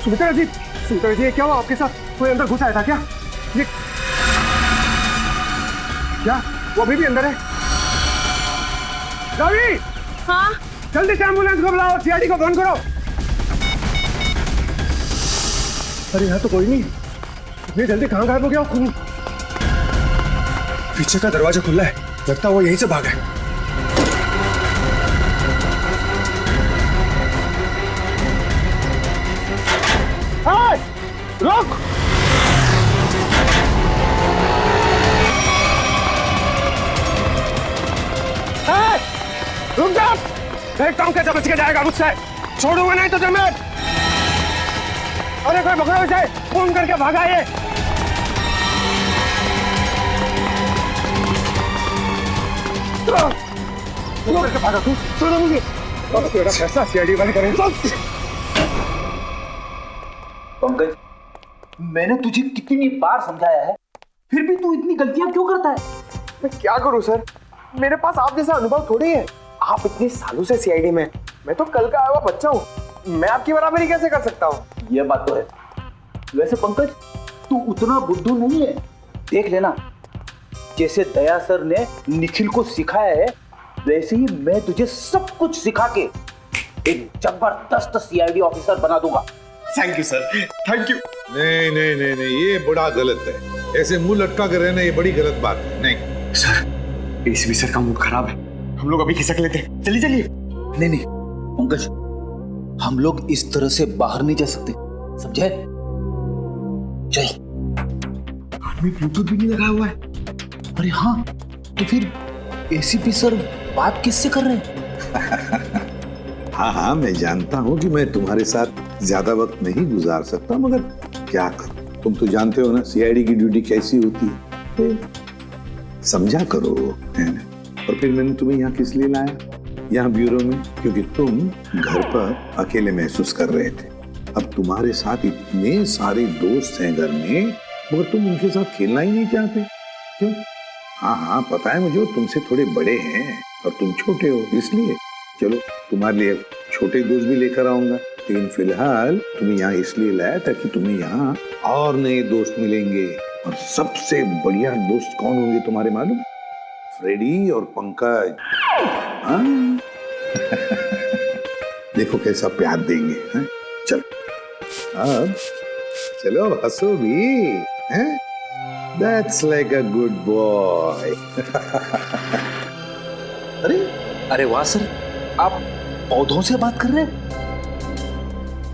सुमित्रा जी, क्या हुआ आपके साथ? कोई अंदर घुस आया था क्या? ये क्या वो अभी भी अंदर है? रवि! हाँ? जल्दी से एम्बुलेंस को बुलाओ, सीआईडी को फोन करो। अरे यहाँ तो कोई नहीं। इतनी जल्दी कहाँ गायब हो गया? खून पीछे का दरवाजा खुला है, लगता है वो यहीं से भागा है। रुक! रुक जा! देखता हूँ कैसे बच के जाएगा मुझसे। छोड़ूंगा नहीं तुझे मैं। अरे कोई पकड़ो इसे, फोन करके भागा ये। करके भागा तू, छोड़ो मुझे। अब तेरा फैसला सीआईडी वाले करेंगे। पंकज, मैंने तुझे कितनी बार समझाया है, फिर भी तू इतनी गलतियां क्यों करता है? मैं क्या करूं सर, मेरे पास आप जैसा अनुभव थोड़ी है। आप इतने सालों से सीआईडी में, मैं तो कल का आया हुआ बच्चा हूँ। मैं आपकी बराबरी कैसे कर सकता हूँ? ये बात तो है। वैसे पंकज, तू उतना बुद्धू नहीं है। देख लेना, जैसे दया सर ने निखिल को सिखाया है, वैसे ही मैं तुझे सब कुछ सिखा के एक जबरदस्त सीआईडी ऑफिसर बना दूंगा। Thank you sir, thank you. नहीं नहीं नहीं नहीं, ये बड़ा गलत है। ऐसे मुंह लटका कर रहना ये बड़ी गलत बात है। नहीं सर, एसीपी सर का मूड खराब है, हम लोग अभी खिसक लेते हैं। चलिए चलिए। नहीं नहीं पंकज, हम लोग इस तरह से बाहर नहीं जा सकते, समझे? चल। आदमी ब्लूटूथ भी नहीं लगा हुआ है। अरे हाँ, तो फिर एसीपी सर बात किससे कर रहे हैं? हाँ हाँ, मैं जानता हूँ कि मैं तुम्हारे साथ ज्यादा वक्त नहीं गुजार सकता, मगर क्या करूं? तुम तो जानते हो ना सीआईडी की ड्यूटी कैसी होती है, तो समझा करो, है ना? और फिर मैंने तुम्हें यहाँ किस लिए लाया, यहाँ ब्यूरो में? क्योंकि तुम घर पर अकेले महसूस कर रहे थे। अब तुम्हारे साथ इतने सारे दोस्त हैं घर में, मगर तुम उनके साथ खेलना ही नहीं चाहते, क्यों? हाँ हाँ, पता है मुझे, तुमसे थोड़े बड़े हैं और तुम छोटे हो, इसलिए। चलो, तुम्हारे लिए छोटे दोस्त भी लेकर आऊंगा, लेकिन फिलहाल तुम्हें यहाँ इसलिए लाया ताकि तुम्हें यहाँ और नए दोस्त मिलेंगे। और सबसे बढ़िया दोस्त कौन होंगे तुम्हारे मालूम? फ्रेडी और पंकज। हाँ? देखो कैसा प्यार देंगे, हैं? चलो अब चलो, हंसो भी, हैं? That's like a good boy. अरे वाह सर, आप पौधों से बात कर रहे हैं?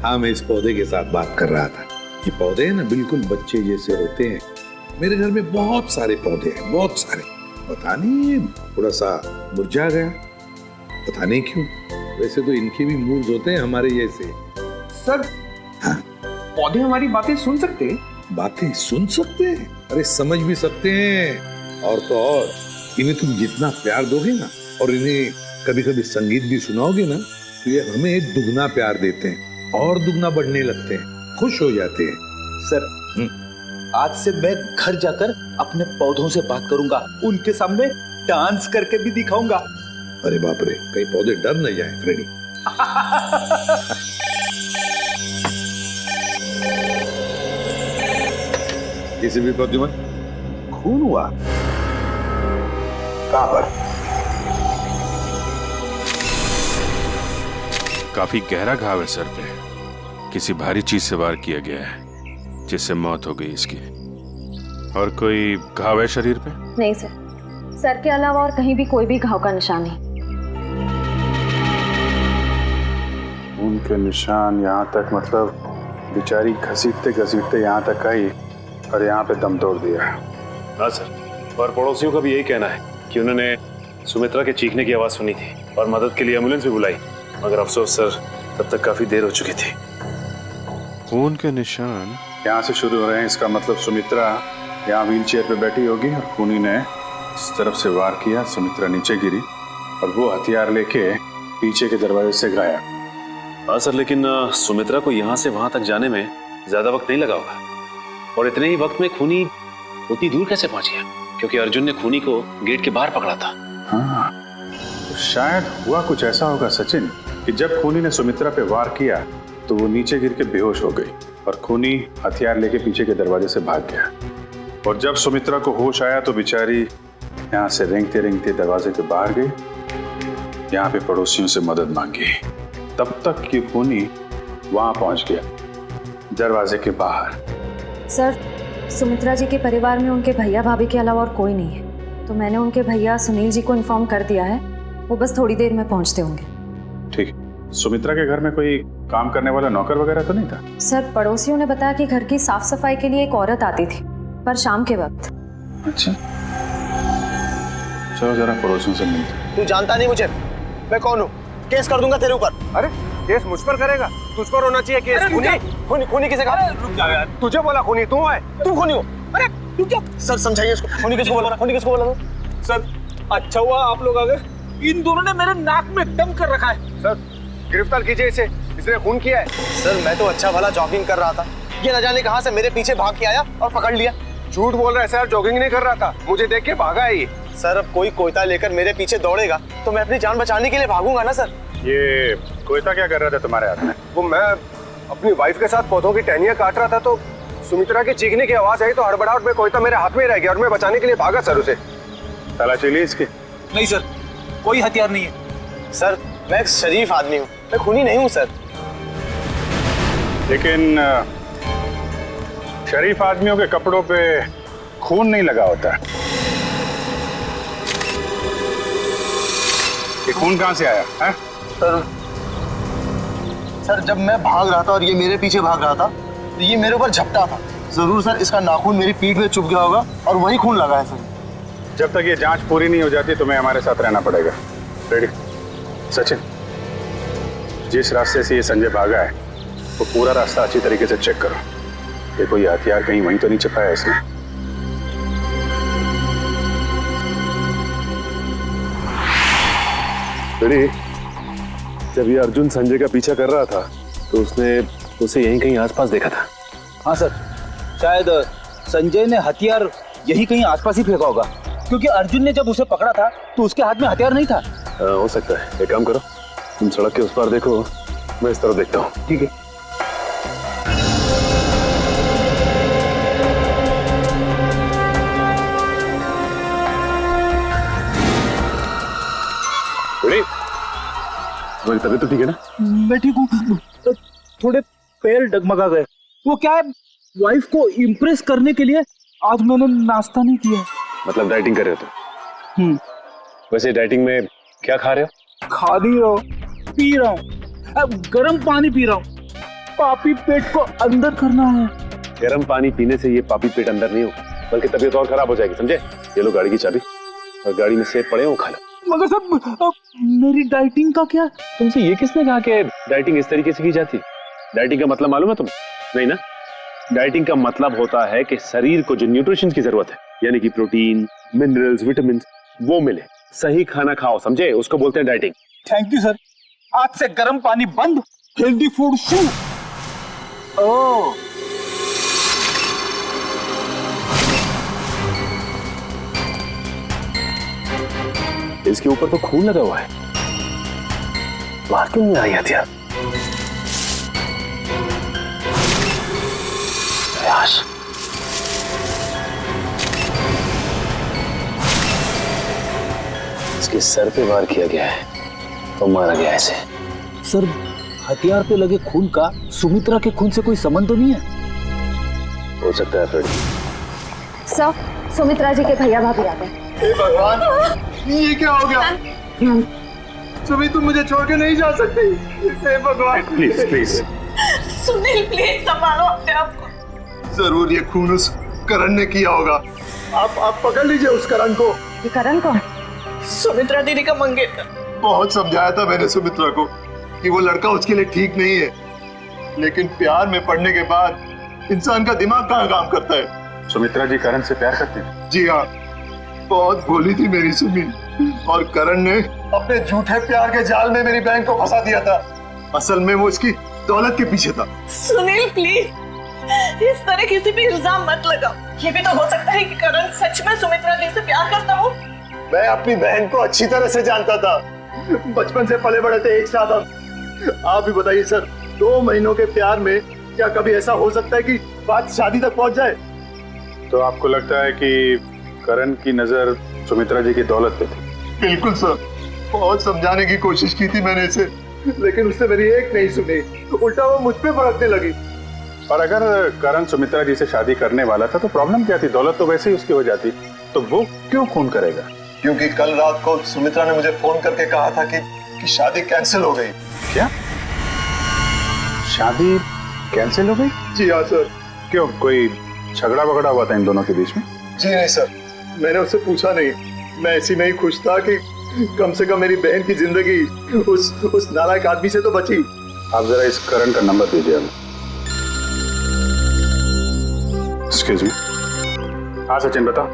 हाँ, मैं इस पौधे के साथ बात कर रहा था। ये पौधे हैं ना, बिल्कुल बच्चे जैसे होते हैं। मेरे घर में बहुत सारे पौधे हैं, बहुत सारे। पता नहीं थोड़ा सा मुरझा गया, पता नहीं क्यों। वैसे तो इनके भी मूड्स होते हैं हमारे जैसे। सर, हाँ? पौधे हमारी बातें सुन सकते हैं? बातें सुन सकते हैं? अरे समझ भी सकते हैं। और तो और, इन्हें तुम जितना प्यार दोगे ना, और इन्हें कभी कभी संगीत भी सुनाओगे ना, तो ये हमें दुगना प्यार देते हैं और दुगना बढ़ने लगते हैं, खुश हो जाते हैं। सर, आज से मैं घर जाकर अपने पौधों से बात करूंगा, उनके सामने डांस करके भी दिखाऊंगा। अरे बाप रे, कहीं पौधे डर न जाए फ्रेडी। किसी भी पौधे में खून हुआ? कहां पर? काफी गहरा घाव है सर पे, किसी भारी चीज से वार किया गया है, जिससे मौत हो गई इसकी। और कोई घाव है शरीर पे? नहीं सर, सर के अलावा और कहीं भी कोई भी घाव का निशान नहीं। उनके निशान यहाँ तक, मतलब बेचारी घसीटते घसीटते यहाँ तक आई और यहाँ पे दम तोड़ दिया। हाँ सर, और पड़ोसियों का भी यही कहना है कि उन्होंने सुमित्रा के चीखने की आवाज़ सुनी थी और मदद के लिए एम्बुलेंस भी बुलाई, मगर अफसोस सर, तब तक काफ़ी देर हो चुकी थी। खून के निशान यहाँ से शुरू हो रहे हैं, इसका मतलब सुमित्रा यहाँ व्हीलचेयर पे बैठी होगी और खूनी ने इस तरफ से वार किया, सुमित्रा नीचे गिरी और वो हथियार लेके पीछे के दरवाजे से गायब। हाँ सर, लेकिन सुमित्रा को यहाँ से वहाँ तक जाने में ज़्यादा वक्त नहीं लगा होगा, और इतने ही वक्त में खूनी उतनी दूर कैसे पहुँच गया? क्योंकि अर्जुन ने खूनी को गेट के बाहर पकड़ा था। हाँ, तो शायद हुआ कुछ ऐसा होगा सचिन कि जब खूनी ने सुमित्रा पे वार किया तो वो नीचे गिर के बेहोश हो गई और खूनी हथियार लेके पीछे के दरवाजे से भाग गया। और जब सुमित्रा को होश आया तो बेचारी यहाँ से रेंगते रेंगते दरवाजे के बाहर गई, यहाँ पे पड़ोसियों से मदद मांगी। तब तक ये खूनी वहां पहुंच गया, दरवाजे के बाहर। सर, सुमित्रा जी के परिवार में उनके भैया भाभी के अलावा और कोई नहीं है, तो मैंने उनके भैया सुनील जी को इन्फॉर्म कर दिया है। वो बस थोड़ी देर में पहुंचते होंगे। ठीक। सुमित्रा के घर में कोई काम करने वाला नौकर वगैरह तो नहीं था? सर, पड़ोसियों ने बताया कि घर की साफ सफाई के लिए एक औरत आती थी, पर शाम के वक्त। अच्छा, चलो जरा पड़ोसियों से मिलते। तू जानता नहीं मुझे, मैं कौन हूँ? केस कर दूंगा तेरे ऊपर। अरे केस मुझ पर करेगा? तुझ पर होना चाहिए केस। खूनी खूनी किसे कहा? रुक जा यार, तुझे बोला खूनी तू है? तू खूनी हो? अरे तू क्या? सर समझाइए इसको, खूनी किसको बोला? खूनी किसको बोला? सर अच्छा हुआ आप लोग आ गए, इन दोनों ने मेरे नाक में दम कर रखा है। सर गिरफ्तार कीजिए इसे, इसने खून किया है। सर मैं तो अच्छा भला जॉगिंग कर रहा था, ये न जाने कहां से मेरे पीछे भाग के आया और पकड़ लिया। झूठ बोल रहा है सर, जॉगिंग नहीं कर रहा था, मुझे देख के भागा है ये। सर अब कोई कोयता लेकर मेरे पीछे दौड़ेगा तो मैं अपनी जान बचाने के लिए भागूंगा ना सर। ये कोयता क्या कर रहा था तुम्हारे हाथ में? वो मैं अपनी वाइफ के साथ पौधों की टहनियां काट रहा था तो सुमित्रा की चीखने की आवाज आई तो हड़बड़ाहट में कोयता मेरे हाथ में रह गया और मैं बचाने के लिए भागा सर उसे। तलाशी ली इसकी? नहीं सर, कोई हथियार नहीं है। सर मैं एक शरीफ आदमी हूँ, मैं खूनी नहीं हूँ सर। लेकिन शरीफ आदमियों के कपड़ों पे खून नहीं लगा होता। ये खून कहाँ से आया है? सर जब मैं भाग रहा था और ये मेरे पीछे भाग रहा था तो ये मेरे ऊपर झपटा था। जरूर सर इसका नाखून मेरी पीठ में चुभ गया होगा और वही खून लगा है सर। जब तक ये जांच पूरी नहीं हो जाती तुम्हें हमारे साथ रहना पड़ेगा। रेडी? सचिन, जिस रास्ते से ये संजय भागा है वो पूरा रास्ता अच्छी तरीके से चेक करो। देखो ये हथियार कहीं वहीं तो नहीं छिपाया इसने। रेडी? जब ये अर्जुन संजय का पीछा कर रहा था तो उसने उसे यहीं कहीं आसपास देखा था। हाँ सर, शायद संजय ने हथियार यही कहीं आसपास ही फेंका होगा, क्योंकि अर्जुन ने जब उसे पकड़ा था तो उसके हाथ में हथियार नहीं था। हो सकता है। एक काम करो, तुम सड़क के उस पार देखो, मैं इस तरफ देखता हूँ। ठीक है। रेडी? तुम्हारी तबीयत तो ठीक है ना? मैं ठीक हूँ, थोड़े पैर डगमगा गए। वो क्या है, वाइफ को इम्प्रेस करने के लिए आज मैंने नाश्ता नहीं किया। मतलब डाइटिंग कर रहे हो तुम? वैसे डाइटिंग में क्या खा रहे हो? खा नहीं रहा हूँ, पी रहा हूँ। अब गर्म पानी पी रहा हूँ, पापी पेट को अंदर करना है। गर्म पानी पीने से ये पापी पेट अंदर नहीं हो, बल्कि तबीयत और खराब हो जाएगी, समझे? ये लो गाड़ी की चाबी और गाड़ी में सेब पड़े हो, खा लो। मगर सब मेरी डाइटिंग का क्या? तुमसे ये किसने कहा कि डाइटिंग इस तरीके से की जाती है? डाइटिंग का मतलब मालूम है तुम्हें? नहीं ना? डाइटिंग का मतलब होता है कि शरीर को जो न्यूट्रिशन की जरूरत है, यानी कि प्रोटीन, मिनरल्स, विटामिन, वो मिले। सही खाना खाओ, समझे? उसको बोलते हैं डाइटिंग। थैंक यू सर, आज से गर्म पानी बंद, हेल्दी फूड शुरू। ओह, इसके ऊपर तो खून लगा हुआ है, बाहर क्यों नहीं आई हथियार? प्रयास। इसके सर पे वार किया गया है और मारा गया ऐसे। सर हथियार पे लगे खून का सुमित्रा के खून से कोई संबंध तो नहीं है? हो सकता है फ्रेडी। सर, सुमित्रा जी के भैया भाभी आ गए। हे भगवान, ये क्या हो गया? सुमी तुम मुझे छोड़ के नहीं जा सकती। हे भगवान प्लीज प्लीज। सुनील प्लीज संभालो अपने आप को। जरूर ये खून उस करण ने किया होगा। आप पकड़ लीजिए उस करण को। ये करण कौन? सुमित्रा दीदी का मंगेतर। बहुत समझाया था मैंने सुमित्रा को कि वो लड़का उसके लिए ठीक नहीं है, लेकिन प्यार में पड़ने के बाद इंसान का दिमाग कहाँ काम करता है। सुमित्रा जी करण से प्यार करती हैं? जी हाँ, बहुत भोली थी मेरी सुमी, और करण ने अपने झूठे प्यार के जाल में मेरी बहन को फंसा दिया था। असल में वो इसकी दौलत के पीछे था। सुनील प्लीज इस तरह किसी भी इल्जाम मत लगाओ। ये भी तो हो सकता है कि करण सच में सुमित्रा दी से प्यार करता हो। मैं अपनी बहन को अच्छी तरह से जानता था, बचपन से पले बड़े थे एक साथ हम। आप भी बताइए सर, 2 महीनों के प्यार में क्या कभी ऐसा हो सकता है कि बात शादी तक पहुंच जाए? तो आपको लगता है कि करण की नजर सुमित्रा जी की दौलत पे थी? बिल्कुल सर, बहुत समझाने की कोशिश की थी मैंने इसे, लेकिन उससे मेरी एक नहीं सुनी, उल्टा वो मुझ पे भड़कने लगी। और अगर करण सुमित्रा जी से शादी करने वाला था तो प्रॉब्लम क्या थी? दौलत तो वैसे ही उसकी हो जाती, तो वो क्यों खून करेगा? क्योंकि कल रात को सुमित्रा ने मुझे फोन करके कहा था कि शादी कैंसिल हो गई। क्या शादी कैंसिल हो गई? जी हाँ सर। क्यों, कोई झगड़ा वगड़ा हुआ था इन दोनों के बीच में? जी नहीं सर, मैंने उससे पूछा नहीं, मैं ऐसी में ही खुश था कि कम से कम मेरी बहन की जिंदगी उस नालायक आदमी से तो बची। आप जरा इस करण का नंबर दीजिए हमें। Excuse me. हाँ सचिन बताओ,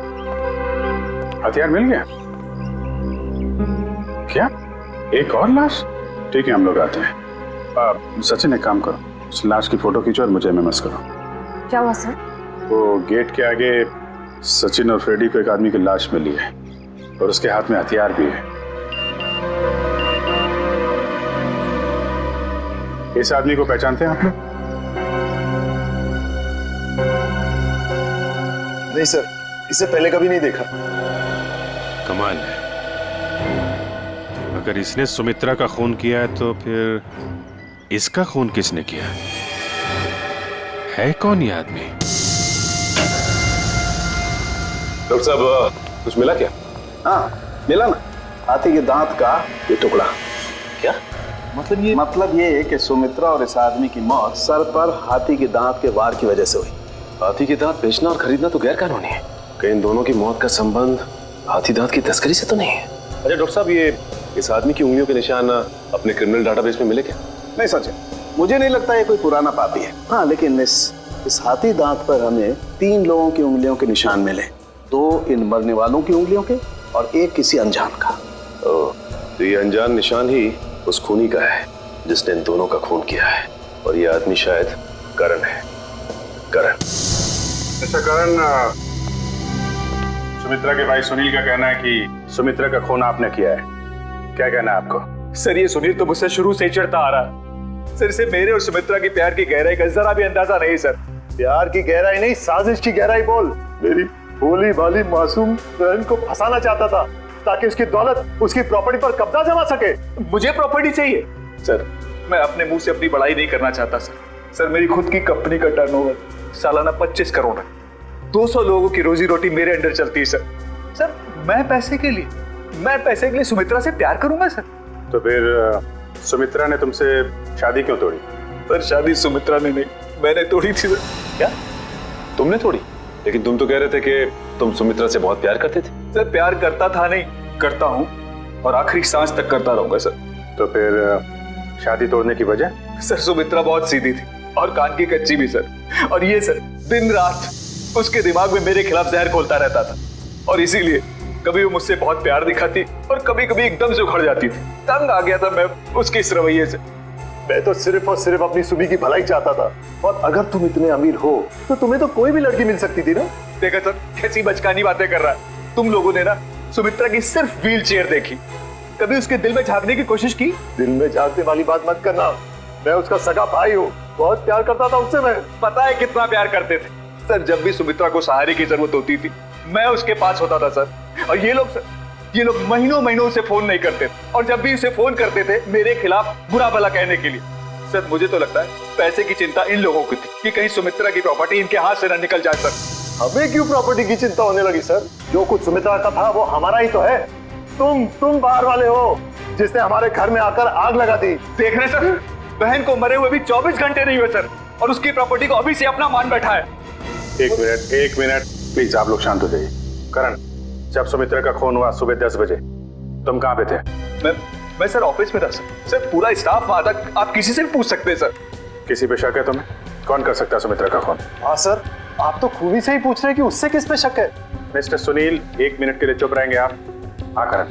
हथियार मिल गया? क्या एक और लाश? ठीक है हम लोग आते हैं। सचिन एक काम करो, उस लाश की फोटो खींचो और मुझे एमएमएस करो। क्या हुआ सर? वो गेट के आगे सचिन और फ्रेडी को एक आदमी की लाश मिली है और उसके हाथ में हथियार भी है। इस आदमी को पहचानते हैं आप लोग? नहीं सर, इसे पहले कभी नहीं देखा। कमाल है, अगर इसने सुमित्रा का खून किया है तो फिर इसका खून किसने किया है? कौन ये आदमी? डॉक्टर साहब कुछ मिला क्या? हाँ मिला ना, हाथी के दांत का ये टुकड़ा। क्या मतलब ये है कि सुमित्रा और इस आदमी की मौत सर पर हाथी के दांत के वार की वजह से हुई। हाथी के दांत बेचना और खरीदना तो गैर कानूनी है। कहीं इन दोनों की मौत का संबंध हाथी दांत की तस्करी से तो नहीं है? अच्छा डॉक्टर साहब, ये इस आदमी की उंगलियों के निशान अपने क्रिमिनल डाटाबेस में मिले क्या? नहीं सच है, मुझे नहीं लगता ये कोई पुराना पापी है। हाँ लेकिन इस हाथी दांत पर हमें 3 लोगों की उंगलियों के निशान मिले, 2 इन मरने वालों की उंगलियों के और 1 किसी अनजान का। तो ये अनजान निशान ही उस खूनी का है जिसने इन दोनों का खून किया है, और ये आदमी शायद करण है। करण। अच्छा करण, सुमित्रा के भाई सुनील का कहना है कि सुमित्रा का खून आपने किया है, क्या कहना है आपको? सर ये सुनील तो मुझसे शुरू से ही चिढ़ता आ रहा है सर। इसे मेरे और सुमित्रा की प्यार की गहराई का जरा भी अंदाजा नहीं सर। प्यार की गहराई नहीं, साजिश की गहराई बोल। मेरी भोली भाली मासूम बहन को फंसाना चाहता था ताकि उसकी दौलत, उसकी प्रॉपर्टी पर कब्जा जमा सके। मुझे प्रॉपर्टी चाहिए सर, मैं अपने मुंह से अपनी बड़ाई नहीं करना चाहता सर। सर मेरी खुद की कंपनी का टर्नओवर सालाना 25 करोड़ है, 200 लोगों की रोजी रोटी मेरे अंडर चलती है सर। सर मैं पैसे के लिए सुमित्रा से प्यार करूंगा सर? तो फिर सुमित्रा ने तुमसे शादी क्यों तोड़ी? सर शादी सुमित्रा ने नहीं, मैंने तोड़ी थी सर। क्या तुमने तोड़ी? लेकिन तुम तो कह रहे थे कि तुम सुमित्रा से बहुत प्यार करते थे। सर प्यार करता था नहीं, करता हूँ और आखिरी सांस तक करता रहूंगा सर। तो फिर शादी तोड़ने की वजह? सर सुमित्रा बहुत सीधी थी और कान की कच्ची भी सर, और ये सर दिन रात उसके दिमाग में मेरे खिलाफ जहर घोलता रहता था, और इसीलिए कभी वो मुझसे बहुत प्यार दिखाती और कभी कभी एकदम से उखड़ जाती थी। तंग आ गया था मैं उसके इस रवैये से। मैं तो सिर्फ और सिर्फ अपनी सुमी की भलाई चाहता था, और अगर तुम इतने अमीर हो तो तुम्हें तो कोई भी लड़की मिल सकती थी ना। देखा सर कैसी बचकानी बातें कर रहा है। तुम लोगों ने ना सुमित्रा की सिर्फ व्हील चेयर देखी, कभी उसके दिल में झांकने की कोशिश की? दिल में झांकने वाली बात मत करना, मैं उसका सगा भाई हूँ, बहुत प्यार करता था उससे। मैं पता है कितना प्यार करते थे सर। जब भी सुमित्रा को सहारे की जरूरत होती थी मैं उसके पास होता था सर। और ये लोग महीनों से फोन नहीं करते, और जब भी उसे फोन करते थे मेरे खिलाफ बुरा भला कहने के लिए। सर मुझे तो लगता है पैसे की चिंता इन लोगों की थी कि कहीं सुमित्रा की प्रॉपर्टी इनके हाथ से न निकल जाए सर। हमें क्यों प्रॉपर्टी की चिंता होने लगी सर? जो कुछ सुमित्रा का था वो हमारा ही तो है। तुम बाहर वाले हो जिसने हमारे घर में आकर आग लगा दी। देख रहे सर, बहन को मरे हुए भी 24 घंटे नहीं हुए सर, और उसकी प्रॉपर्टी को अभी से अपना मान बैठा है। एक मिनट प्लीज, आप लोग शांत हो जाइए। करण, जब सुमित्रा का खून हुआ सुबह 10 बजे तुम कहाँ पे थे? मैं सर ऑफिस में था सर। पूरा स्टाफ वहां था, आप किसी से भी पूछ सकते हैं सर। किसी पे शक है तुम्हें? कौन कर सकता है सुमित्रा का खून? हाँ सर, आप तो खूबी से ही पूछ रहे हैं कि उससे किस पे शक है। मिस्टर सुनील, 1 मिनट के लिए चुप रहेंगे आप? हाँ करण,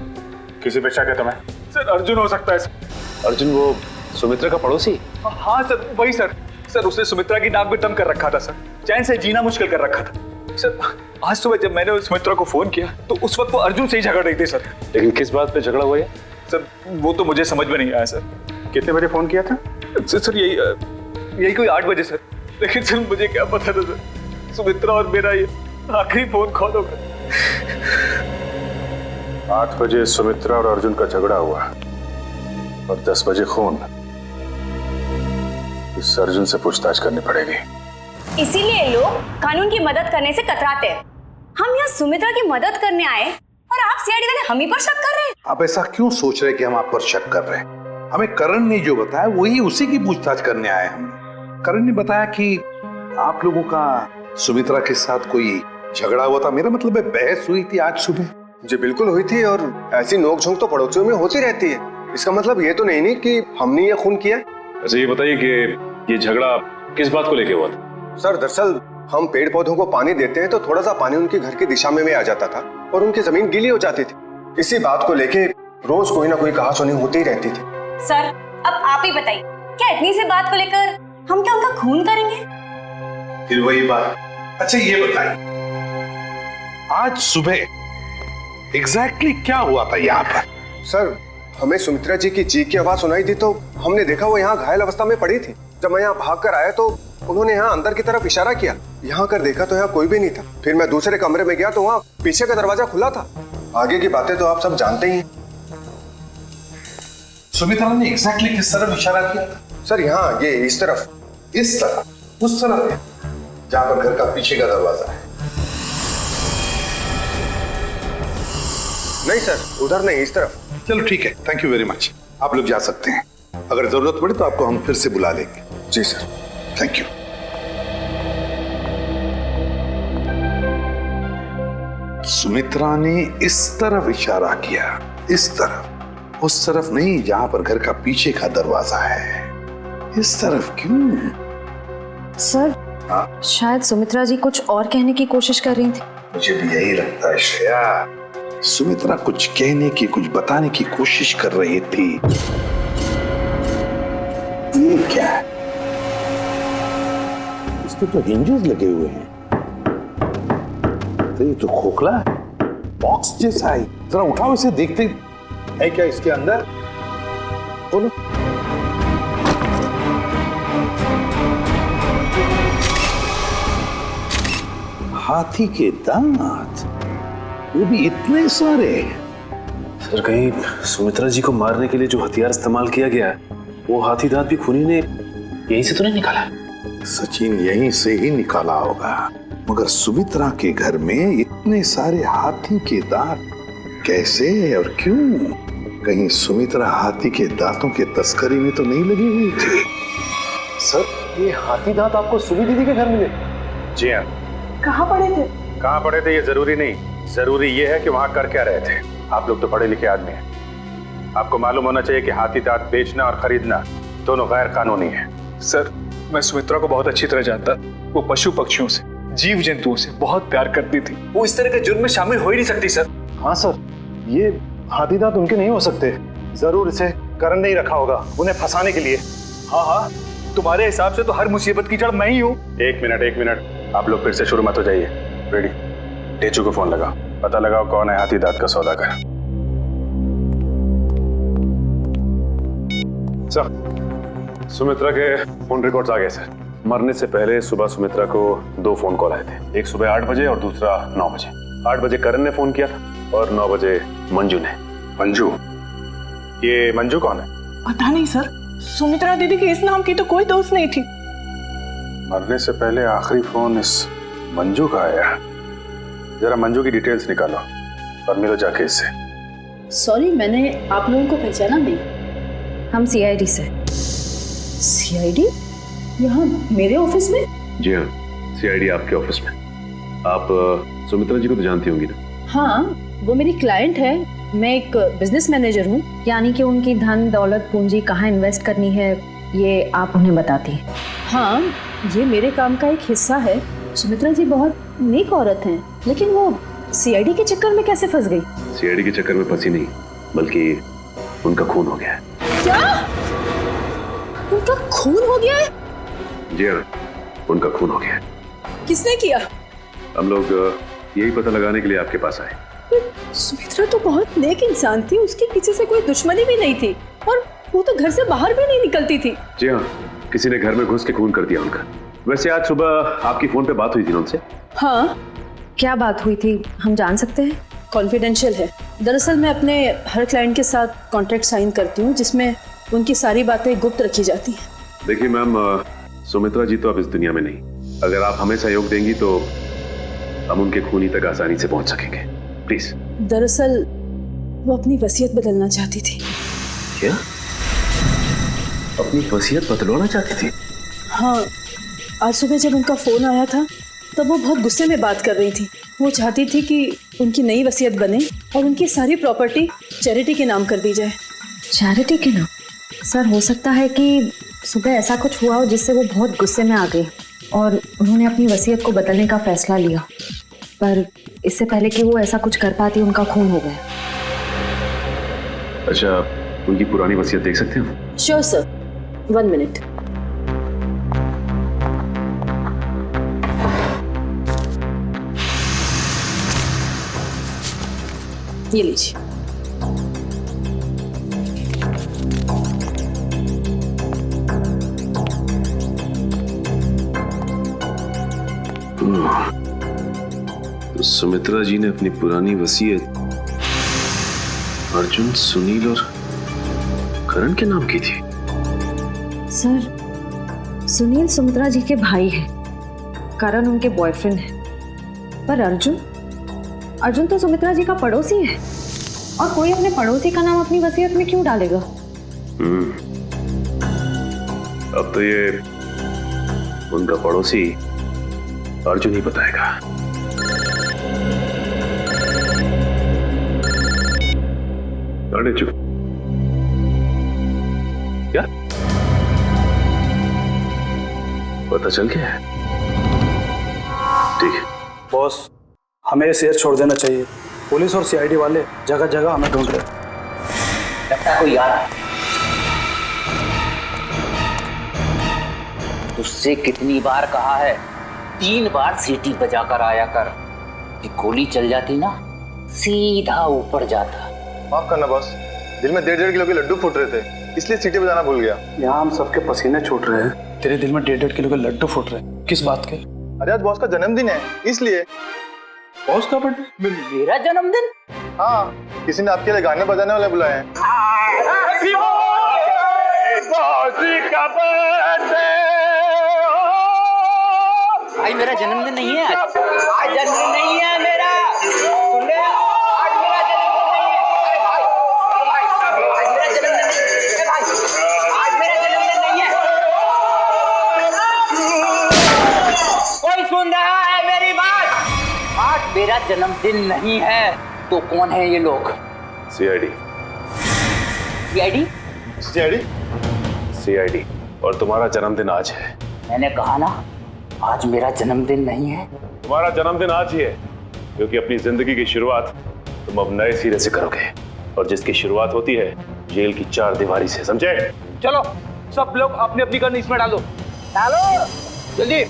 किसी पे शक है तुम्हें? सर अर्जुन हो सकता है सर। अर्जुन वो सुमित्रा का पड़ोसी? हाँ सर वही सर। सर उसने सुमित्रा की नाक में दम कर रखा था सर, चैन से जीना मुश्किल कर रखा था सर। आज सुबह जब मैंने सुमित्रा को फोन किया तो उस वक्त वो अर्जुन से ही झगड़ रही थी सर। लेकिन किस बात पे झगड़ा हुआ है सर वो तो मुझे समझ में नहीं आया सर। कितने बजे फोन किया था? सर यही कोई 8 बजे सर। लेकिन सर मुझे क्या पता था सर, सुमित्रा और मेरा ये आखिरी फोन कॉल होगा। 8 बजे सुमित्रा और अर्जुन का झगड़ा हुआ और 10 बजे खून। इस अर्जुन से पूछताछ करनी पड़ेगी। इसीलिए लोग कानून की मदद करने से कतराते हैं। हम यहाँ सुमित्रा की मदद करने आए और आप सीआईडी वाले हम ही पर शक कर रहे हैं। आप ऐसा क्यों सोच रहे हैं कि हम आप पर शक कर रहे हैं? हमें करण ने जो बताया वही उसी की पूछताछ करने आए हम। करण ने बताया कि आप लोगों का सुमित्रा के साथ कोई झगड़ा हुआ था। मेरा मतलब है बहस हुई थी आज सुबह। जी बिल्कुल हुई थी, और ऐसी नोकझोंक तो पड़ोसियों में होती रहती है। इसका मतलब ये तो नहीं कि हमने ये खून किया। अच्छा ये बताइए कि ये झगड़ा किस बात को लेके हुआ था? सर दरअसल हम पेड़ पौधों को पानी देते हैं तो थोड़ा सा पानी उनके घर की दिशा में आ जाता था और उनकी जमीन गीली हो जाती थी। इसी बात को लेके रोज कोई ना कोई कहासुनी होती ही रहती थी। सर अब आप ही बताइए, क्या इतनी सी बात को लेकर हम क्या उनका खून करेंगे? फिर वही बात। अच्छा ये बताइए, आज सुबह एग्जैक्टली क्या हुआ था यहाँ पर? सर हमें सुमित्रा जी की चीख की आवाज सुनाई दी तो हमने देखा वो यहाँ घायल अवस्था में पड़ी थी। जब मैं यहाँ भाग कर आया तो उन्होंने यहाँ अंदर की तरफ इशारा किया। यहाँ कर देखा तो यहाँ कोई भी नहीं था। फिर मैं दूसरे कमरे में गया तो वहाँ पीछे का दरवाजा खुला था। आगे की बातें तो आप सब जानते ही हैं। सुमित्रा ने एग्जैक्टली किस तरफ इशारा किया? सर यहाँ ये इस तरफ। इस तरफ? उस तरफ है जहां पर घर का पीछे का दरवाजा है? नहीं सर उधर नहीं, इस तरफ। चलो ठीक है, थैंक यू वेरी मच। आप लोग जा सकते हैं। अगर जरूरत पड़े तो आपको हम फिर से बुला लेंगे। जी सर। Thank you. सुमित्रा ने इस तरफ इशारा किया, इस तरफ, उस तरफ नहीं जहां पर घर का पीछे का दरवाजा है। इस तरफ क्यों? सर शायद सुमित्रा जी कुछ और कहने की कोशिश कर रही थी। मुझे भी यही लगता है श्रेया। सुमित्रा कुछ कहने की, कुछ बताने की कोशिश कर रही थी। ये क्या है? इसके तो हिंजेस लगे हुए हैं। तो ये तो खोखला है, बॉक्स जैसा है। जरा उठाओ इसे, देखते है क्या इसके अंदर। बोलो। हाथी के दांत, वो भी इतने सारे। सर कहीं सुमित्रा जी को मारने के लिए जो हथियार इस्तेमाल किया गया है वो हाथी दांत भी खूनी ने यहीं से तो नहीं निकाला? सचिन यहीं से ही निकाला होगा, मगर सुमित्रा के घर में इतने सारे हाथी के दांत कैसे और क्यों? कहीं सुमित्रा हाथी के दांतों के तस्करी में तो नहीं लगी हुई थी? सर ये हाथी दांत आपको सुमी दीदी के घर मिले? जी हाँ। कहाँ पड़े थे? कहाँ पड़े थे ये जरूरी नहीं, जरूरी ये है कि वहां कर क्या रहे थे। आप लोग तो पढ़े लिखे आदमी हैं, आपको मालूम होना चाहिए कि हाथी दांत बेचना और खरीदना दोनों गैर कानूनी है। सर मैं सुमित्रा को बहुत अच्छी तरह जानता। वो पशु पक्षियों से, जीव जंतुओं से बहुत प्यार करती थी। वो इस तरह के जुर्म में शामिल हो ही नहीं सकती सर। हाँ सर, ये हाथी दांत उनके नहीं हो सकते। जरूर इसे करण ने ही रखा होगा उन्हें फंसाने के लिए। हाँ, तुम्हारे हिसाब से तो हर मुसीबत की जड़ मैं ही हूँ। एक मिनट, आप लोग फिर से शुरू मत हो जाइए। रेडी, टेचू को फोन लगाओ, पता लगाओ कौन है हाथी दांत का सौदागर। सर सुमित्रा के फोन रिकॉर्ड्स आ गए सर। मरने से पहले सुबह सुमित्रा को 2 फोन कॉल आए थे, एक सुबह 8 बजे और दूसरा 9 बजे। 8 बजे करण ने फोन किया था और 9 बजे मंजू ने। मंजू? ये मंजू कौन है? पता नहीं सर, सुमित्रा दीदी के इस नाम की तो कोई दोस्त नहीं थी। मरने से पहले आखिरी फोन इस मंजू का आया। जरा मंजू की डिटेल्स निकालो और मिलो जाके इससे। सॉरी, मैंने आप लोगों को पहचाना नहीं। हम सीआईडी से। सीआईडी? यहाँ मेरे ऑफिस में? जी हाँ, सीआईडी आपके ऑफिस में। आप सुमित्रा जी को तो जानती होंगी ना? हाँ, वो मेरी क्लाइंट है। मैं एक बिजनेस मैनेजर हूँ। यानी कि उनकी धन दौलत पूंजी कहाँ इन्वेस्ट करनी है ये आप उन्हें बताती हैं? हाँ, ये मेरे काम का एक हिस्सा है। सुमित्रा जी बहुत नेक औरत हैं, लेकिन वो सीआईडी के चक्कर में कैसे फंस गई? सीआईडी के चक्कर में फंसी नहीं, बल्कि उनका खून हो गया है। क्या? उनका खून हो गया है? जी हाँ, उनका खून हो गया है। किसने किया? हम लोग यही पता लगाने के लिए आपके पास आए। सुमित्रा तो बहुत नेक इंसान थी, उसके पीछे से कोई दुश्मनी भी नहीं थी और वो तो घर से बाहर भी नहीं निकलती थी। जी हाँ, किसी ने घर में घुस के खून कर दिया उनका। वैसे आज सुबह आपकी फोन पे बात हुई थी ना उनसे? हाँ। क्या बात हुई थी, हम जान सकते हैं? कॉन्फिडेंशियल है। दरअसल मैं अपने हर क्लाइंट के साथ कॉन्ट्रैक्ट साइन करती हूँ जिसमें उनकी सारी बातें गुप्त रखी जाती हैं। देखिए मैम, सुमित्रा जी तो अब इस दुनिया में नहीं। अगर आप हमें सहयोग देंगी तो हम उनके खूनी तक आसानी से पहुंच सकेंगे। प्लीज। दरअसल वो अपनी वसीयत बदलना चाहती थी। क्या? अपनी वसीयत बदलवाना चाहती थी? हाँ, आज सुबह जब उनका फोन आया था तब वो बहुत गुस्से में बात कर रही थी। वो चाहती थी कि उनकी नई वसीयत बने और उनकी सारी प्रॉपर्टी चैरिटी के नाम कर दी जाए। चैरिटी के नाम? सर, हो सकता है कि सुबह ऐसा कुछ हुआ हो जिससे वो बहुत गुस्से में आ गई और उन्होंने अपनी वसीयत को बदलने का फैसला लिया, पर इससे पहले कि वो ऐसा कुछ कर पाती उनका खून हो गया। अच्छा, उनकी पुरानी वसीयत देख सकते हैं? Sure sir, 1 minute. ये लीजिए। तो सुमित्रा जी ने अपनी पुरानी वसीयत अर्जुन, सुनील और करण के नाम की थी। सर, सुनील सुमित्रा जी के भाई हैं, करण उनके बॉयफ्रेंड है, पर अर्जुन तो सुमित्रा जी का पड़ोसी है और कोई अपने पड़ोसी का नाम अपनी वसीयत में क्यों डालेगा? अब तो ये उनका पड़ोसी अर्जुन ही बताएगा। अरे चुप। क्या पता चल गया है? ठीक है बॉस, हमें शेयर छोड़ देना चाहिए। पुलिस और सीआईडी वाले जगह जगह हमें ढूंढ रहे। लगता कोई आ रहा है। तुझसे कितनी बार कहा है, 3 बार सीटी बजाकर आया कर। कि गोली चल जाती ना, सीधा ऊपर जाता। माफ करना बॉस, दिल में 1.5 किलो के लड्डू फूट रहे थे, इसलिए सीटी बजाना भूल गया। यहाँ हम सबके पसीने छूट रहे हैं, तेरे दिल में 1.5 किलो के लड्डू फूट रहे हैं। किस बात के? अरे आज बॉस का जन्मदिन है, इसलिए। बॉस का बर्थडे? मेरा जन्मदिन? हाँ, किसी ने आपके लिए गाने बजाने वाले बुलाए हैं। भाई मेरा जन्मदिन नहीं है आज जन्मदिन नहीं है मेरा। सुन ले, आज मेरा जन्मदिन नहीं है। अरे भाई आज मेरा जन्मदिन नहीं है भाई, आज मेरा जन्मदिन नहीं है। कोई सुन रहा है मेरी बात? आज मेरा जन्मदिन नहीं है तो कौन है ये लोग? सीआईडी। सीआईडी? सीआईडी? सीआईडी। और तुम्हारा जन्मदिन आज है। मैंने कहा ना, आज मेरा जन्मदिन नहीं है। तुम्हारा जन्मदिन आज ही है क्योंकि अपनी जिंदगी की शुरुआत तुम अब नए सिरे से करोगे, और जिसकी शुरुआत होती है जेल की 4 दीवारी से, समझे? चलो सब लोग अपनी अपनी गन इसमें डालो। डालो जल्दी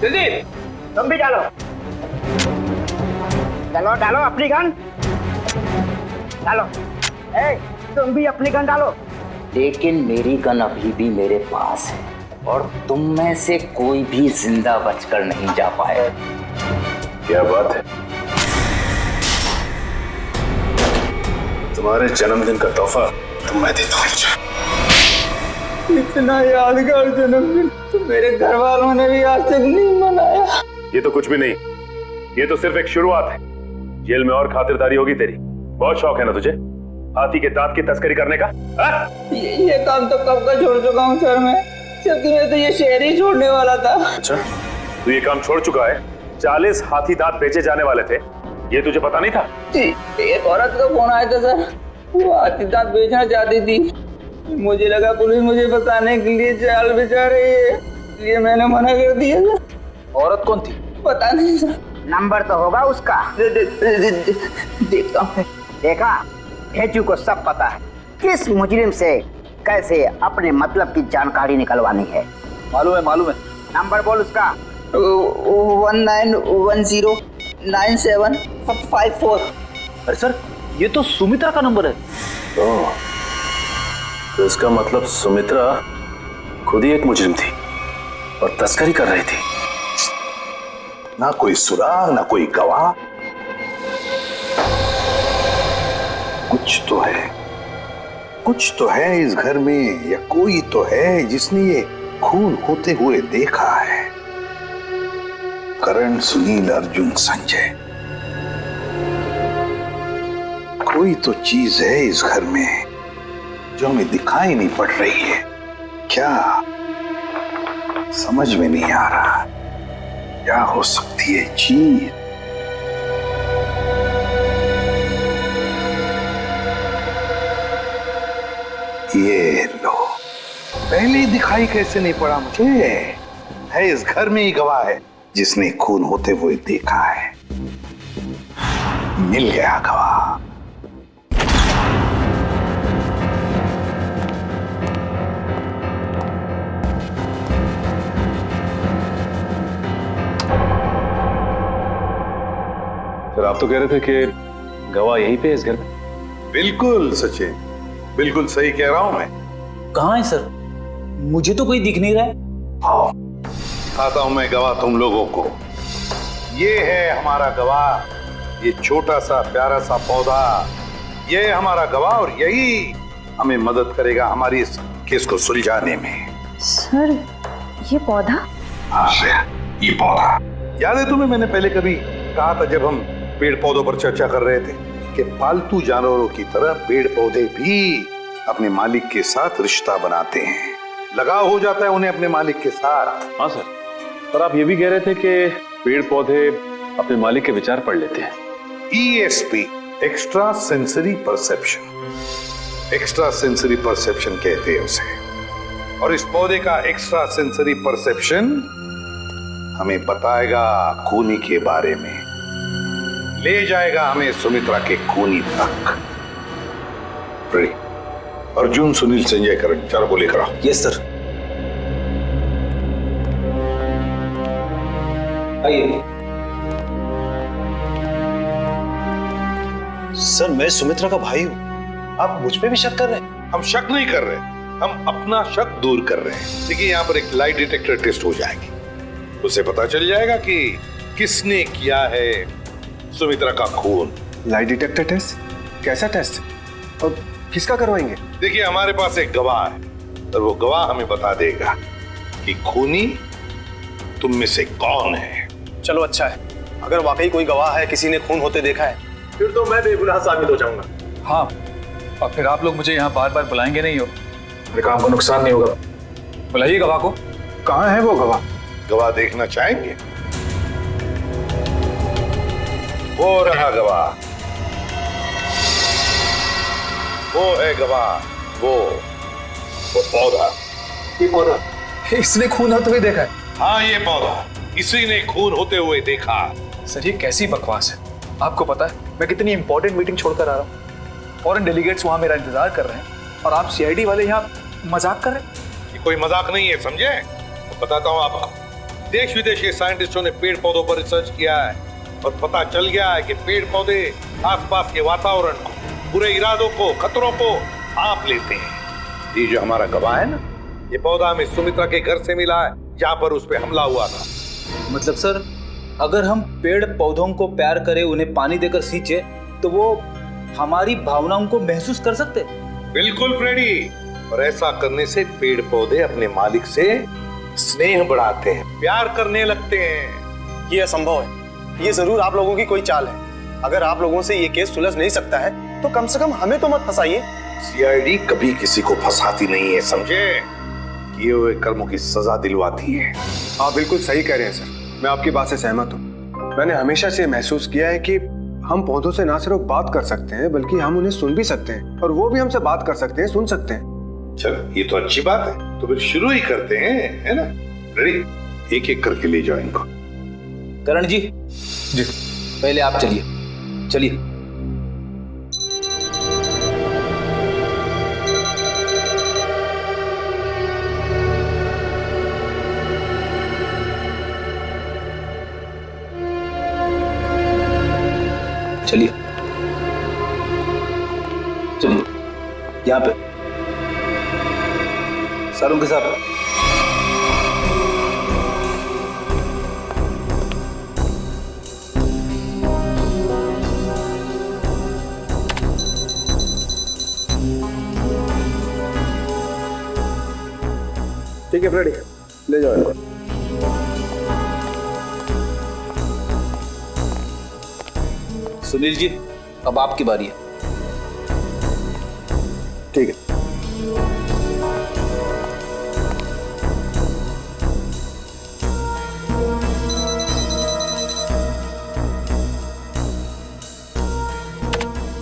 जल्दी, तुम भी डालो। डालो डालो अपनी गन डालो। ए, तुम भी अपनी गन डालो। लेकिन मेरी गन अभी भी मेरे पास है और तुम में से कोई भी जिंदा बचकर नहीं जा पाए। क्या बात है? तुम्हारे जन्मदिन का तोहफा तो मैं देता हूँ। इतना यादगार जन्मदिन तो मेरे घर वालों ने भी आज तक नहीं मनाया। ये तो कुछ भी नहीं, ये तो सिर्फ एक शुरुआत है। जेल में और खातिरदारी होगी तेरी। बहुत शौक है ना तुझे हाथी के दांत की तस्करी करने का? ये काम तो कब का छोड़ चुका हूँ सर मैं, क्योंकि मैं तो ये शहर ही छोड़ने वाला था। अच्छा, तू ये काम छोड़ चुका है? 40 हाथी दांत बेचे जाने वाले थे, ये तुझे पता नहीं था? जी, एक औरत का फोन आया था सर, वो हाथी दांत बेचना चाहती थी। मुझे लगा पुलिस मुझे फंसाने के लिए जाल बिछा रही है, इसलिए मैंने मना कर दिया सर। औरत कौन थी? पता नहीं सर। नंबर तो होगा उसका। देखता हूँ। देखा, भेजू को सब पता है किस मुजरिम से कैसे अपने मतलब की जानकारी निकलवानी है। मालूम है। नंबर बोल उसका। 19109754। अरे सर, ये तो सुमित्रा का नंबर है। तो इसका मतलब सुमित्रा खुद ही एक मुजरिम थी और तस्करी कर रही थी। ना कोई सुराग, ना कोई गवाह। कुछ तो है इस घर में, या कोई तो है जिसने ये खून होते हुए देखा है। करण, सुनील, अर्जुन, संजय, कोई तो चीज है इस घर में जो हमें दिखाई नहीं पड़ रही है। क्या समझ में नहीं आ रहा, क्या हो सकती है चीज? ये लो, पहले दिखाई कैसे नहीं पड़ा मुझे? है इस घर में ही गवाह है जिसने खून होते हुए देखा है। मिल गया गवाह। सर आप तो कह रहे थे कि गवाह यहीं पे है इस घर में। बिल्कुल सचिन, बिल्कुल सही कह रहा हूं मैं। कहाँ है सर? मुझे तो कोई दिख नहीं रहा है। आओ दिखाता हूं मैं गवाह तुम लोगों को। ये है हमारा गवाह, ये छोटा सा प्यारा सा पौधा, ये है हमारा गवाह और यही हमें मदद करेगा हमारी इस केस को सुलझाने में। सर ये पौधा? हाँ ये पौधा याद है तुम्हें? मैंने पहले कभी कहा था जब हम पेड़ पौधों पर चर्चा कर रहे थे कि पालतू जानवरों की तरह पेड़ पौधे भी अपने मालिक के साथ रिश्ता बनाते हैं, लगाव हो जाता है उन्हें अपने मालिक के साथ। हाँ सर, पर आप ये भी कह रहे थे कि पेड़ पौधे अपने मालिक के विचार पढ़ लेते हैं। ESP, extra sensory perception, extra sensory perception कहते हैं उसे। और इस पौधे का एक्स्ट्रा सेंसरी परसेप्शन हमें बताएगा खूनी के बारे में, ले जाएगा हमें सुमित्रा के खूनी तक। अर्जुन, सुनील, संजय, करण, चारों को लेकर आओ। Yes sir. आइए। सर मैं सुमित्रा का भाई हूं, आप मुझ पे भी शक कर रहे हैं? हम शक नहीं कर रहे, हम अपना शक दूर कर रहे हैं। देखिए यहाँ पर एक लाई डिटेक्टर टेस्ट हो जाएगी, उससे पता चल जाएगा कि किसने किया है सुमित्रा का खून। Lie detector test? कैसा टेस्ट और किसका करवाएंगे? देखिए हमारे पास एक गवाह है और वो गवाह हमें बता देगा कि खूनी तुम में से कौन है। चलो अच्छा है, अगर वाकई कोई गवाह है, किसी ने खून होते देखा है, फिर तो मैं बेगुनाह साबित हो जाऊंगा। हाँ, और फिर आप लोग मुझे यहाँ बार बार बुलाएंगे नहीं हो, मेरे काम को नुकसान नहीं होगा। बुलाइए गवाह को। कहाँ है वो गवाह? गवाह देखना चाहेंगे? वो रहा गवाह, वो है गवाह, वो पौधा। ये पौधा इसने खून होते हुए देखा है? हाँ ये पौधा इसी ने खून होते हुए देखा। सर ये कैसी बकवास है? आपको पता है मैं कितनी इंपॉर्टेंट मीटिंग छोड़कर आ रहा हूँ, फॉरेन डेलीगेट्स वहां मेरा इंतजार कर रहे हैं और आप CID वाले यहाँ मजाक कर रहे हैं? ये कोई मजाक नहीं है, समझे? तो बताता हूँ आपको, देश विदेश के साइंटिस्टों ने पेड़ पौधों पर रिसर्च किया है और पता चल गया है कि पेड़ पौधे आसपास के वातावरण को, बुरे इरादों को, खतरों को भांप लेते हैं। ये जो हमारा गवाह है ना, ये पौधा हमें सुमित्रा के घर से मिला है जहाँ पर उस पर हमला हुआ था। मतलब सर अगर हम पेड़ पौधों को प्यार करें, उन्हें पानी देकर सींचे, तो वो हमारी भावनाओं को महसूस कर सकते? बिल्कुल फ्रेडी, और ऐसा करने से पेड़ पौधे अपने मालिक से स्नेह बढ़ाते हैं, प्यार करने लगते हैं। ये असंभव है, ये जरूर आप लोगों की कोई चाल है। अगर आप लोगों से ये केस सुलझ नहीं सकता है तो कम से कम हमें तो मत फंसाइए। CID कभी किसी को फंसाती नहीं है, समझे? किए हुए कर्मों की सजा दिलवाती है। आप बिल्कुल सही कह रहे हैं सर, मैं आपकी बात से सहमत हूँ। मैंने हमेशा से महसूस किया है कि हम पौधों से ना सिर्फ बात कर सकते हैं बल्कि हम उन्हें सुन भी सकते हैं और वो भी हमसे बात कर सकते हैं, सुन सकते हैं। चलो ये तो अच्छी बात है, तो फिर शुरू ही करते हैं, है ना? रेडी? एक एक करके ले जाओ इनको। करण जी, पहले आप चलिए। चलिए। चलिए चलिए, यहाँ पे। सर उनके साथ ठीक है फ्रेडी, ले जाओ इनको। सुनील जी, अब आपकी बारी है। ठीक है।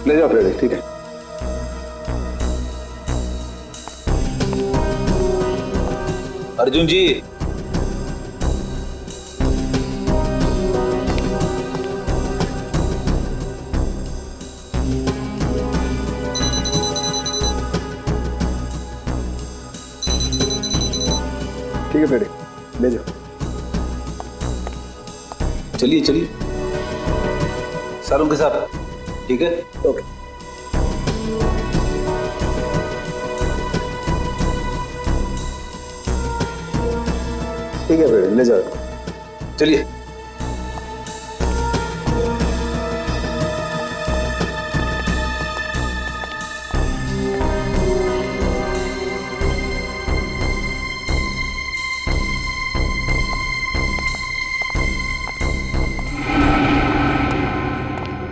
ले जाओ फ्रेडी, ठीक है। अर्जुन जी, ठीक है फ्रेडी, ले जाओ। चलिए चलिए। सर उनके साथ, ठीक है? ओके। ठीक है फ्रेडी, ले जाओ इनको। चलिए।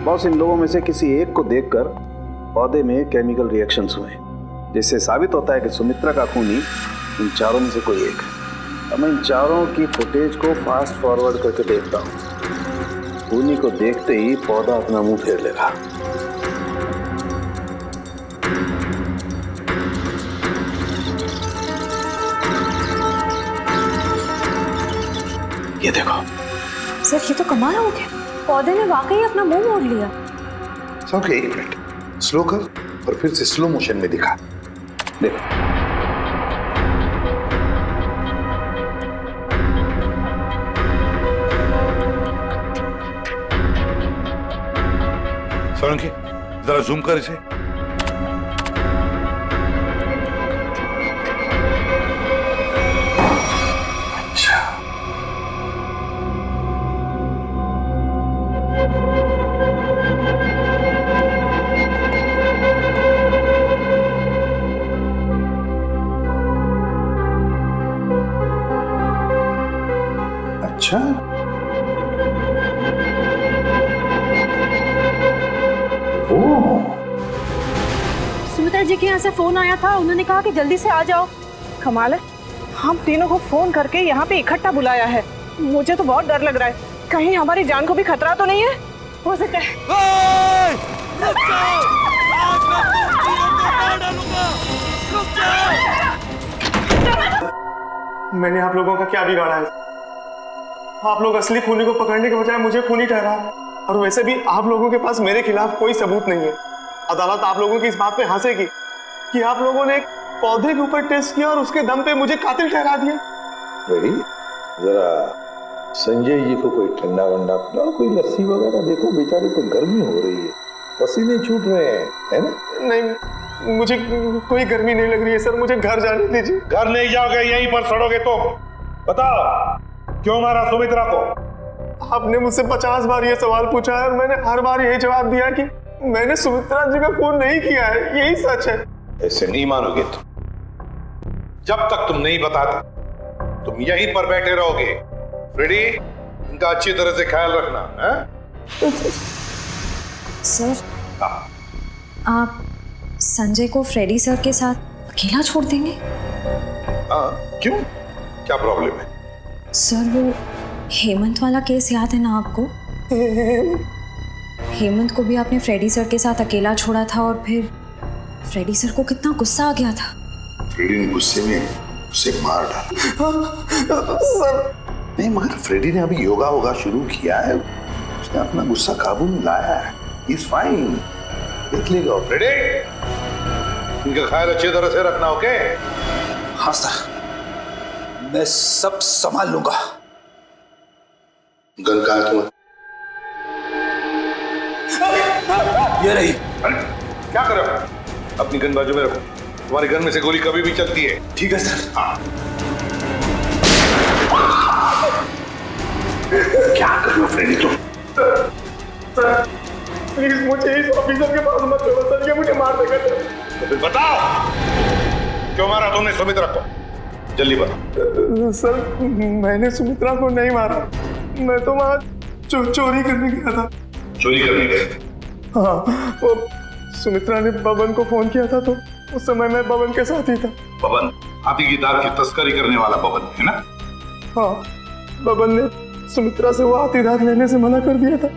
बॉस, इन लोगों में से किसी एक को देखकर पौधे में केमिकल रिएक्शंस हुए, जिससे साबित होता है कि सुमित्रा का खूनी इन चारों में से कोई एक है। अब मैं इन चारों की फुटेज को फास्ट फॉरवर्ड करके देखता हूँ। खूनी को देखते ही पौधा अपना मुंह फेर लेगा। ये देखो सर, ये तो कमाल हो गया, पौधे ने वाकई अपना मुंह मोड़ लिया। ओके, एक मिनट स्लो कर और फिर से स्लो मोशन में दिखा। देखो, सोलंकी जरा जूम कर इसे। अच्छा, अच्छा, सुमित्रा जी के यहाँ से फोन आया था, उन्होंने कहा कि जल्दी से आ जाओ। कमाल है, हम तीनों को फोन करके यहाँ पे इकट्ठा बुलाया है। मुझे तो बहुत डर लग रहा है, कहीं हमारी जान को भी खतरा तो नहीं है? हो सकता है। मैंने आप लोगों का क्या बिगाड़ा है? आप लोग असली खूनी को पकड़ने के बजाय मुझे खूनी ठहरा है। और वैसे भी आप लोगों के पास मेरे खिलाफ कोई सबूत नहीं है। अदालत आप लोगों की इस बात पे हंसेगी कि आप लोगों ने एक पौधे के ऊपर टेस्ट किया और उसके दम पे मुझे कातिल ठहरा दिया। रेडी, जरा संजय जी को कोई ठंडा वंडा पिलाओ, कोई लस्सी वगैरह। देखो बेचारे को गर्मी हो रही है, पसीने छूट रहे हैं, है ना? नहीं, मुझे कोई गर्मी नहीं लग रही है सर, मुझे घर जाने दीजिए। घर नहीं जाओगे, यहीं पर सड़ोगे तुम। बताओ क्यों मारा सुमित्रा को? आपने मुझसे 50 बार ये सवाल पूछा है और मैंने हर बार यही जवाब दिया कि मैंने सुमित्रा जी का खून नहीं किया है, यही सच है। ऐसे नहीं मानोगे तुम। जब तक तुम नहीं बताते तुम यहीं पर बैठे रहोगे। फ्रेडी, इनका अच्छी तरह से ख्याल रखना है? सर, आप संजय को फ्रेडी सर के साथ अकेला छोड़ देंगे? हाँ, क्यों? क्या प्रॉब्लम है? सर, वो हेमंत वाला केस याद है ना आपको? हेमंत को भी आपने फ्रेडी सर के साथ अकेला छोड़ा था और फिर फ्रेडी सर को कितना गुस्सा आ गया था। फ्रेडी ने गुस्से में उसे मार डाला। सर, नहीं, मगर फ्रेडी ने अभी योगा होगा शुरू किया है, उसने अपना गुस्सा काबू में लाया है। इज फाइन, देख लेगा। फ्रेडी, इनका ख्याल अच्छी तरह से रखना, ओके? हाँ सर, मैं सब संभाल लूंगा। गन कहाँ है तुम्हारी? ये रही। क्या कर रहे हो? अपनी गन बाजू में रखो। तुम्हारे गन में से गोली कभी भी चलती है। ठीक है सर। हाँ। क्या कर रहे हो फ्रेडी तुम? प्लीज मुझे इस ऑफिसर के पास मत छोड़ो सर, ये मुझे मार देगा। तो फिर बताओ क्यों मारा तुमने सुमित्रा को? जल्दी बताओ। सर मैंने सुमित्रा को नहीं मारा, मैं तो वहाँ चोरी करने गया था। चोरी करने गए? हाँ, वो सुमित्रा ने बबन को फोन किया था, तो उस समय मैं बबन के साथ ही था। बबन हाथी की दांत की तस्करी करने वाला बबन है ना? हाँ, बबन ने सुमित्रा से वो हाथी दांत लेने से मना कर दिया था,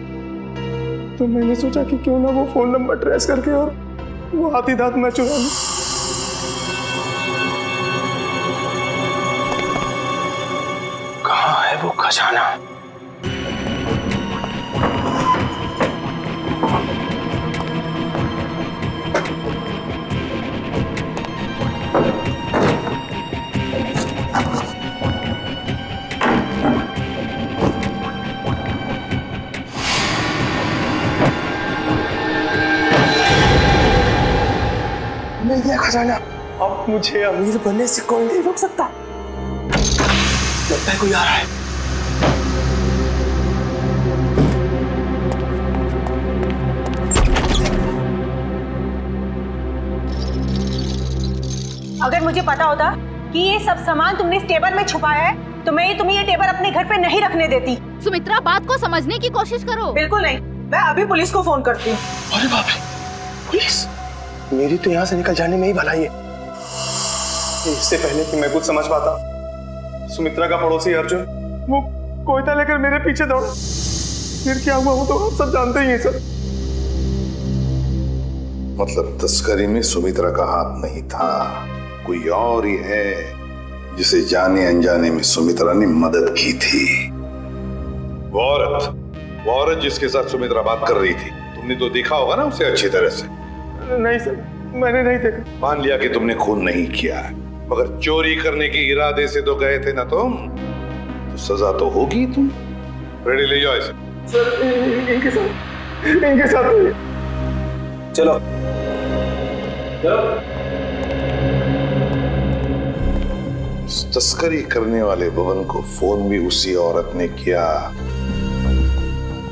तो मैंने सोचा कि क्यों ना वो फोन नंबर ट्रेस करके और वो हाथी दांत मैं चुरा लूं। कहाँ है वो खजाना? मिल गया खजाना। अब मुझे अमीर बनने से कोई नहीं रोक सकता। लगता है कोई आ रहा है। अगर मुझे पता होता कि ये सब सामान तुमने इस टेबल में छुपाया है तो मैं तुम्हें ये टेबल अपने घर पे नहीं रखने देती। सुमित्रा, बात को समझने की कोशिश करो। बिल्कुल नहीं, मैं अभी पुलिस को फोन करती हूँ। अरे बाप रे, पुलिस? मेरी तो यहाँ से निकल जाने में ही भलाई है। इससे पहले कि मैं कुछ समझ पाता, सुमित्रा का पड़ोसी अर्जुन वो कोयता लेकर मेरे पीछे दौड़ा। फिर क्या हुआ वो तो आप सब जानते ही हैं सर। मतलब तस्करी में सुमित्रा का हाथ नहीं था, कोई और ही है जिसे जाने अनजाने में सुमित्रा ने मदद की थी। वो औरत जिसके साथ सुमित्रा बात कर रही थी, तुमने तो देखा होगा ना उसे अच्छी तरह से? नहीं सर, मैंने नहीं देखा। मान लिया कि तुमने खून नहीं किया, मगर चोरी करने के इरादे से तो गए थे ना तुम, तो सजा तो होगी तुम। रेडी, ले जाओ इसे। सर इनके साथ चलो। तस्करी करने वाले बबन को फोन भी उसी औरत ने किया,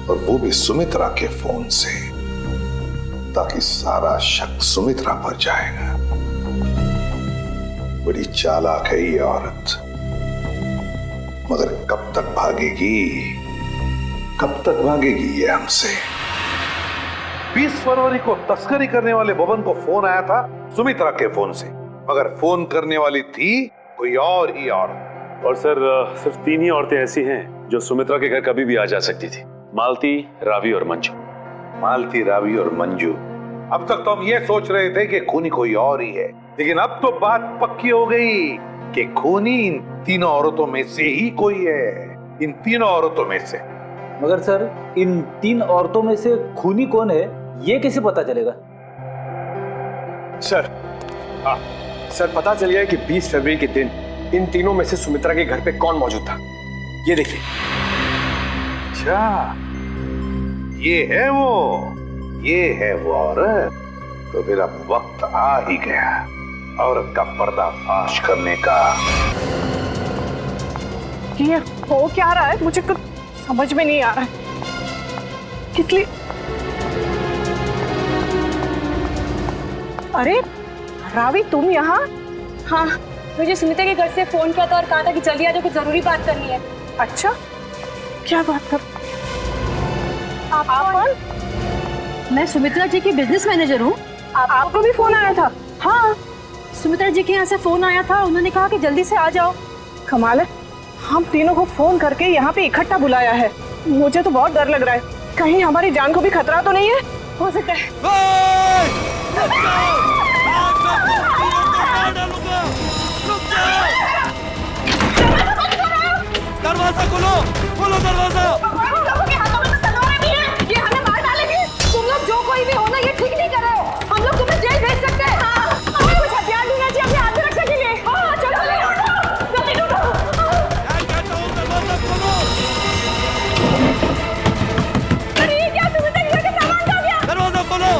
और वो भी सुमित्रा के फोन से, ताकि सारा शक सुमित्रा पर जाएगा। बड़ी चालाक है ये औरत, मगर कब तक भागेगी ये हमसे। 20 फरवरी को तस्करी करने वाले बबन को फोन आया था सुमित्रा के फोन से, मगर फोन करने वाली थी कोई और ही औरत। और सर सिर्फ 3 ही औरतें ऐसी हैं जो सुमित्रा के घर कभी भी आ जा सकती थी, मालती, रावी और मंजू। मालती, रावी और मंजू। अब तक तो हम ये सोच रहे थे कि खूनी कोई और ही है, लेकिन अब तो बात पक्की हो गई कि खूनी इन तीनों औरतों में से ही कोई है, इन तीनों औरतों में से। मगर सर इन 3 औरतों में से खूनी कौन है ये कैसे पता चलेगा? सर सर पता चल गया कि 20 फरवरी के दिन इन तीनों में से सुमित्रा के घर पे कौन मौजूद था। ये देखिए। अच्छा, ये है वो औरत। तो फिर अब वक्त आ ही गया औरत का पर्दाफाश करने का। ये हो क्या रहा है, मुझे कुछ समझ में नहीं आ रहा है। किस लिए? अरे रावी, तुम यहाँ? हाँ, मुझे सुमित्रा के घर से फोन किया था और कहा था कि जल्दी आ जाओ, कुछ जरूरी बात करनी है। अच्छा, क्या बात कर? आप कौन? मैं सुमित्रा जी की बिजनेस मैनेजर हूँ। आपको भी फोन आया था? हाँ, सुमित्रा जी के यहाँ से फोन आया था, उन्होंने कहा कि जल्दी से आ जाओ। कमाल है, हम तीनों को फोन करके यहाँ पे इकट्ठा बुलाया है। मुझे तो बहुत डर लग रहा है, कहीं हमारी जान को भी खतरा तो नहीं है? हो सकता है। दरवाजा खोलो, खोलो दरवाजा। ये हमें मार डालेंगे। तुम लोग जो कोई भी हो ना, ये ठीक नहीं कर रहे हो। हम लोग तुम्हें जेल भेज सकते हैं। हमें कुछ हथियार ढूंढना चाहिए अपने हाथ में रखने के लिए। हाँ, चलो जल्दी ढूंढो। अरे ये क्या, तुम्हें तो घर के सामान खा गया। दरवाजा खोलो।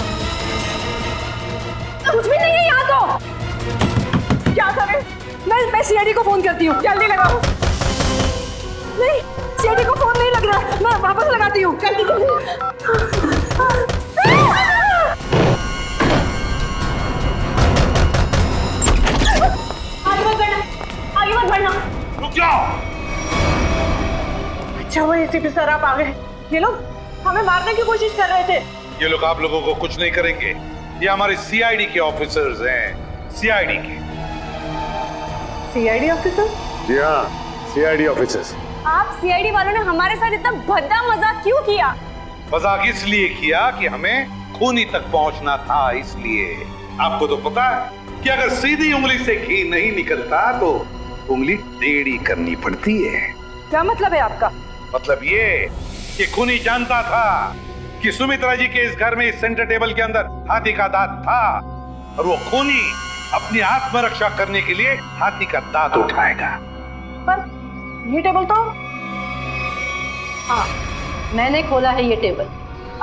कुछ भी नहीं है यहाँ तो। वापस लगाती हूँ। जल्दी जल्दी। आगे मत बढ़ना, आगे मत बढ़ना। रुक जाओ। अच्छा वो एसीपी सर आप आ गए। ये लोग हमें मारने की कोशिश कर रहे थे। ये लोग आप लोगों को कुछ नहीं करेंगे। ये हमारे सीआईडी के ऑफिसर्स हैं, सीआईडी के। CID officer? जी हाँ, सीआईडी ऑफिसर्स। आप सीआईडी वालों ने हमारे साथ इतना भद्दा मजाक क्यों किया? मजाक इसलिए किया कि हमें खूनी तक पहुंचना था, इसलिए। आपको तो पता है कि अगर सीधी उंगली से घी नहीं निकलता तो उंगली टेढ़ी करनी पड़ती है। क्या मतलब है आपका? मतलब ये कि खूनी जानता था कि सुमित्रा जी के इस घर में इस सेंटर टेबल के अंदर हाथी का दांत था, और वो खूनी अपनी आत्मरक्षा करने के लिए हाथी का दांत उठाएगा। पर ये टेबल तो... हाँ, मैंने खोला है ये टेबल।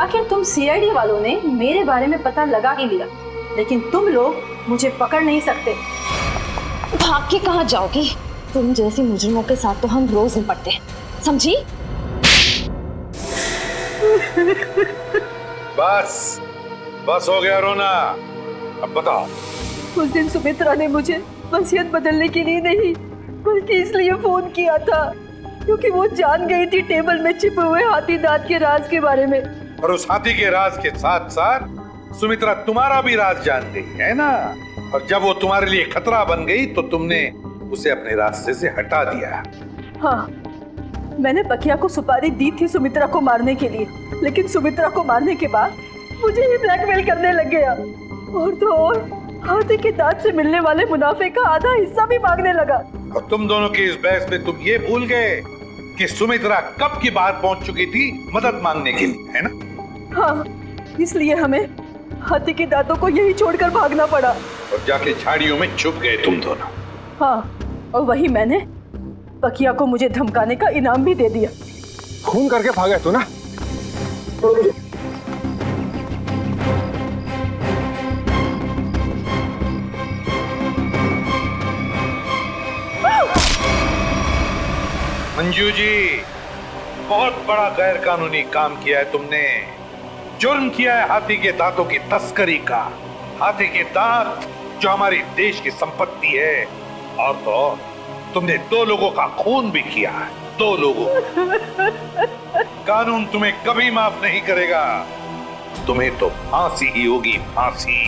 आखिर तुम सीआईडी वालों ने मेरे बारे में पता लगा ही लिया, लेकिन तुम लोग मुझे पकड़ नहीं सकते। भाग के कहाँ जाओगी? तुम जैसी मुजरिमों के साथ तो हम रोज निपटते हैं, समझी? बस बस हो गया रोना। अब बताओ। उस दिन सुमित्रा ने मुझे वसीयत बदलने के लिए नहीं, बल्कि इसलिए फोन किया था क्योंकि वो जान गई थी टेबल में छिपे हुए हाथी दांत के राज के बारे में। और उस हाथी के राज के साथ साथ सुमित्रा तुम्हारा भी राज जान गई है ना। और जब वो तुम्हारे लिए खतरा बन गई तो तुमने उसे अपने रास्ते से हटा दिया। हाँ, मैंने बकिया को सुपारी दी थी सुमित्रा को मारने के लिए, लेकिन सुमित्रा को मारने के बाद मुझे ही ब्लैकमेल करने लग गया। और तो और हाथी के दांत से मिलने वाले मुनाफे का आधा हिस्सा भी मांगने लगा। और तुम दोनों की इस बहस में तुम ये भूल गए कि सुमित्रा कब की बाहर पहुंच चुकी थी मदद मांगने के लिए, है ना? हाँ, इसलिए हमें हाथी के दांतों को यही छोड़कर भागना पड़ा। और जाके झाड़ियों में छुप गए तुम दोनों। हाँ, और वही मैंने बकिया को मुझे धमकाने का इनाम भी दे दिया। खून करके भागे तू ना। मंजू जी, बहुत बड़ा गैर कानूनी काम किया है तुमने। जुर्म किया है हाथी के दांतों की तस्करी का। हाथी के दांत जो हमारी देश की संपत्ति है, और तो और तुमने 2 लोगों का खून भी किया है। 2 लोगों। कानून तुम्हें कभी माफ नहीं करेगा। तुम्हें तो फांसी ही होगी, फांसी।